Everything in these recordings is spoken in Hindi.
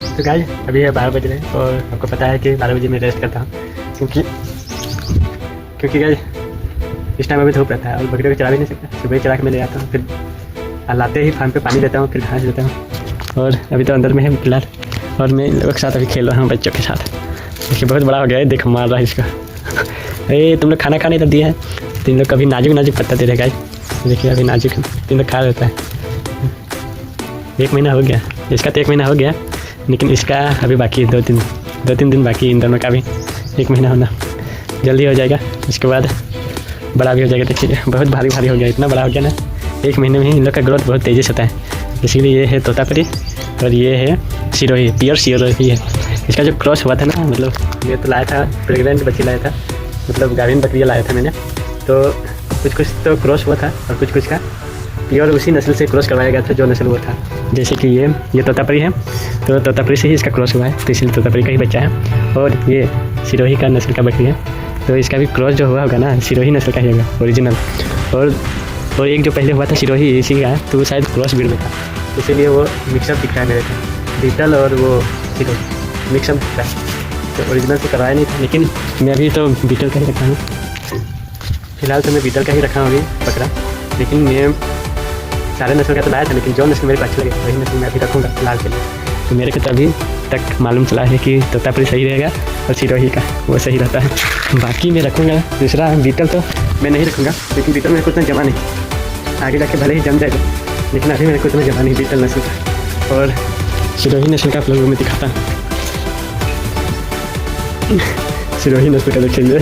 तो गाइस अभी है 12 बज रहे हैं और आपको पता है कि 12 बजे मैं रेस्ट करता हूँ क्योंकि क्योंकि गाइस इस टाइम अभी धूप रहता है और बकरियों को चला भी नहीं सकता। सुबह चला के मैं ले आता हूँ, फिर लाते ही फार्म पे पानी देता हूँ, फिर घास देता हूँ। और अभी तो अंदर में है फिलहाल और मैं इन लोगों के साथ अभी खेल रहा हूँ बच्चों के साथ। देखिए बहुत बड़ा हो गया है, देख मार रहा है इसका। अरे तुम लोग खाना खाने तो दिया है, तो इन लोग कभी नाजुक नाजुक पत्ता दे रहे गाइस। देखिए अभी नाजुक इन लोग खा लेता है। 1 महीना हो गया, इसका तो 1 महीना हो गया, लेकिन इसका अभी बाकी है 2-3 दिन बाकी। इन दोनों का भी 1 महीना होना जल्दी हो जाएगा। इसके बाद बड़ा भी हो जाएगा। देखिए बहुत भारी भारी हो गया, इतना बड़ा हो गया ना। 1 महीने में ही इन लोग का ग्रोथ बहुत तेज़ी से होता है। इसीलिए ये है तोतापरी और ये है सिरोही, पियर सिरोही है। इसका जो क्रॉस हुआ था ना, मतलब ये तो लाया था, प्रेग्नेंट बच्ची लाया था, मतलब गाभिन बकरियाँ लाया था मैंने। तो कुछ तो क्रॉस हुआ था और कुछ का प्योर उसी नस्ल से क्रॉस करवाया गया था जो नस्ल वो था। जैसे कि ये तोतापरी है, तो तोतापरी से ही इसका क्रॉस हुआ है, तो इसलिए तोतापरी का ही बच्चा है। और ये सिरोही का नस्ल का बकरी है, तो इसका भी क्रॉस जो हुआ होगा ना सिरोही नस्ल का ही होगा ओरिजिनल। और एक जो पहले हुआ था सिरोही इसी का, तो वो शायद क्रॉस ब्रीड में था, इसीलिए वो मिक्सअप दिख रहा है मेरे को। बीटल और वो सिरोही मिक्सअप दिख रहा है, तो ओरिजिनल से करवाया नहीं था। लेकिन मैं अभी तो बीटल का ही रखा हूँ, फिलहाल तो मैं बीटल का ही रखा हूँ अभी बकरा। लेकिन मैं सारे नस्ल का तो लाया था, लेकिन जो नस्ल मेरे को अच्छे लगे वही नस्ल मैं अभी रखूँगा फिलहाल के लिए। तो मेरे को तो अभी तक मालूम चला है कि तोतापरी सही रहेगा और सिरोही का वो सही रहता है। बाकी मैं रखूँगा दूसरा बीटल तो मैं नहीं रखूँगा, लेकिन बीटल मेरे को उतना जमा नहीं, आगे जाके भले ही जम जाएगा, लेकिन अभी मेरे को उतना जमा नहीं बीटल नस्ल का। और सिरोही नस्ल का आप लोगों में दिखाता हूँ। सिरोही नस्ल का देखिए,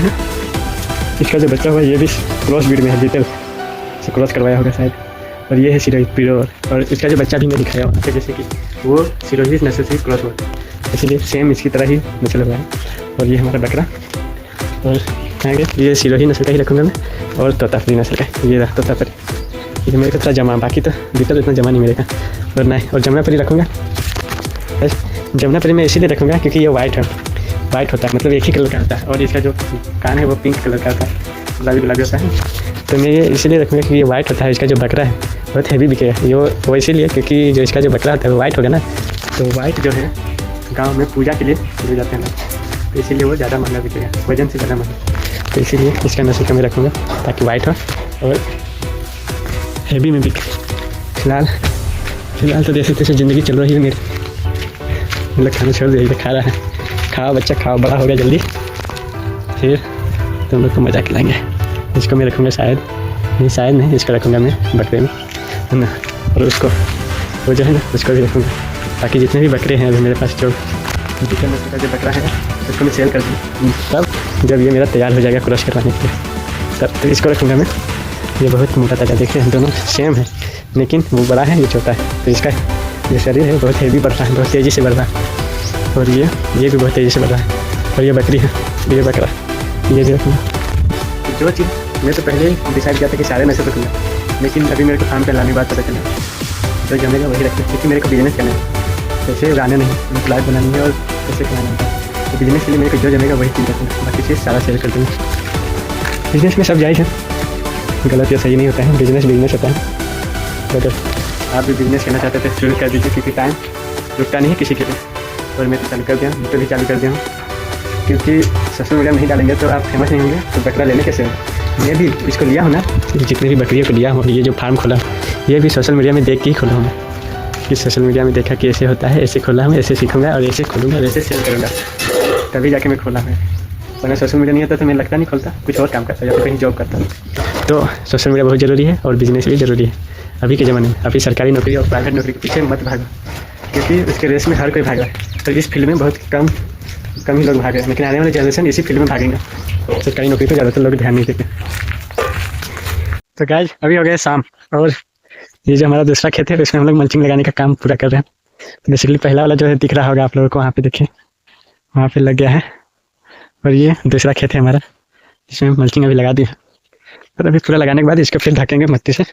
इसका जो बच्चा हुआ ये भी क्रॉस ब्रीड में है, बीटल से क्रॉस करवाया होगा शायद। और ये है सिरोही प्योर, और इसका जो बच्चा भी मैं दिखाया हुआ, जैसे कि वो सिरोही नस्ल से क्रॉस हुआ, इसलिए सेम इसकी तरह ही नस्ल हुआ है। और ये हमारा बकरा, और आगे ये सिरोही नस्ल का ही रखूँगा मैं, और तोतापरी नस्ल का ये रहा तोतापरी। ये मेरे को थोड़ा जमा, बाकी तो बीटल इतना जमा नहीं मेरे का। और नहीं, और जमुनापरी रखूँगा। बस जमुनापरी मैं इसीलिए रखूँगा क्योंकि ये वाइट होता है, मतलब एक ही कलर का होता है, और इसका जो कान है वो पिंक कलर का होता है, गुलाबी गुलाबी होता है। तो मैं ये इसीलिए रखूँगा क्योंकि ये वाइट होता है। इसका जो बकरा है बहुत हैवी बिकेगा ये, वो इसीलिए क्योंकि जो इसका जो बकरा होता है वो वाइट होगा ना, तो वाइट जो है गांव में पूजा के लिए ले जाते हैं लोग, तो इसीलिए वो ज़्यादा महंगा बिकेगा, वजन से ज़्यादा महंगा। तो इसीलिए इसका नस्ल का मैं रखूँगा ताकि वाइट हो और हैवी में बिके। फिलहाल तो जैसे तैसे ज़िंदगी चल रही है मेरी, मतलब खाना छोड़ दिया, खा रहा है। खाओ बच्चा खाओ, बड़ा हो गया जल्दी, फिर तुम लोग को मजा खिलाएंगे। इसको मैं रखूँगा शायद नहीं, इसको रखूँगा मैं बकरे में, है ना। और उसको वो जो है ना उसको भी रखूँगा, ताकि जितने भी बकरे हैं अभी मेरे पास जो बीटल नस्ल का जो बकरा है उसको मैं सेल कर दूँ। तब जब ये मेरा तैयार हो जाएगा क्रॉस करवाने के लिए, तब तो इसको रखूँगा मैं। ये बहुत मोटा ताजा, देखिए दोनों सेम है, लेकिन वो बड़ा है ये छोटा है, तो इसका ये शरीर है बहुत हैवी बढ़ रहा है, बहुत तेज़ी से बढ़ रहा है। और ये भी बहुत तेज़ी से बढ़ रहा है। और ये बकरी है, ये बकरा, ये भी रखूँगा। जो चीज़ मैं तो पहले ही डिसाइड किया था कि सारे नस्ल रखूँगा, लेकिन अभी मेरे को फार्म पे लाने के बाद पता चला जो जमेगा वही रखना, क्योंकि मेरे को बिजनेस करना है, ऐसे उड़ाने नहीं, मैं फ्लाइट बनानी है और ऐसे खिलाना है। तो बिजनेस के लिए मेरे को जो जमेगा वही चीज़ रखना, बाकी चीज़ सारा सेल कर दूँगा। बिजनेस में सब जायज़ है, गलत या सही नहीं होता है, बिजनेस होता है। तो अगर आप भी बिजनेस करना चाहते थे शुरू कर दीजिए, क्योंकि टाइम रुकता नहीं है किसी के लिए। और मैं तो चालू कर दिया हूँ, तो भी चालू कर दिया हूँ, क्योंकि सोशल मीडिया में नहीं डालेंगे तो आप फेमस नहीं होंगे, तो बकरा लेने कैसे हो। मैं भी इसको लिया हूँ ना, जितने भी बकरियों को लिया हूँ, ये जो फार्म खोला ये भी सोशल मीडिया में देख के ही खोला हूँ मैं, कि सोशल मीडिया में देखा कि ऐसे होता है, ऐसे खोला हूँ, ऐसे सीखूँगा और ऐसे खोलूँगा और ऐसे सेल करूँगा, तभी जाके मैं खोला है। वरना सोशल मीडिया नहीं होता तो मैं लगता नहीं खोलता, कुछ और काम करता या तो कहीं जॉब करता। तो सोशल मीडिया बहुत ज़रूरी है और बिजनेस भी ज़रूरी है अभी के ज़माने में। अभी सरकारी नौकरी और प्राइवेट नौकरी के पीछे मत भागो, क्योंकि उसके रेस में हर कोई भाग रहा है, तो इस फील्ड में बहुत कम ही लोग भाग रहे हैं, लेकिन आने वाले जनरेशन इसी फील्ड में भागेंगे। सरकारी नौकरी पर ज़्यादातर लोग ध्यान नहीं देते। तो गाइस अभी हो गए शाम, और ये जो हमारा दूसरा खेत है उसमें हम लोग मल्चिंग लगाने का काम पूरा कर रहे हैं। बेसिकली पहला वाला जो है दिख रहा होगा आप लोगों को, वहाँ पे देखिए, वहाँ पे लग गया है। और ये दूसरा खेत है हमारा, जिसमें मल्चिंग अभी लगा दी है। और अभी पूरा लगाने के बाद इसको फिर ढकेंगे मट्टी से,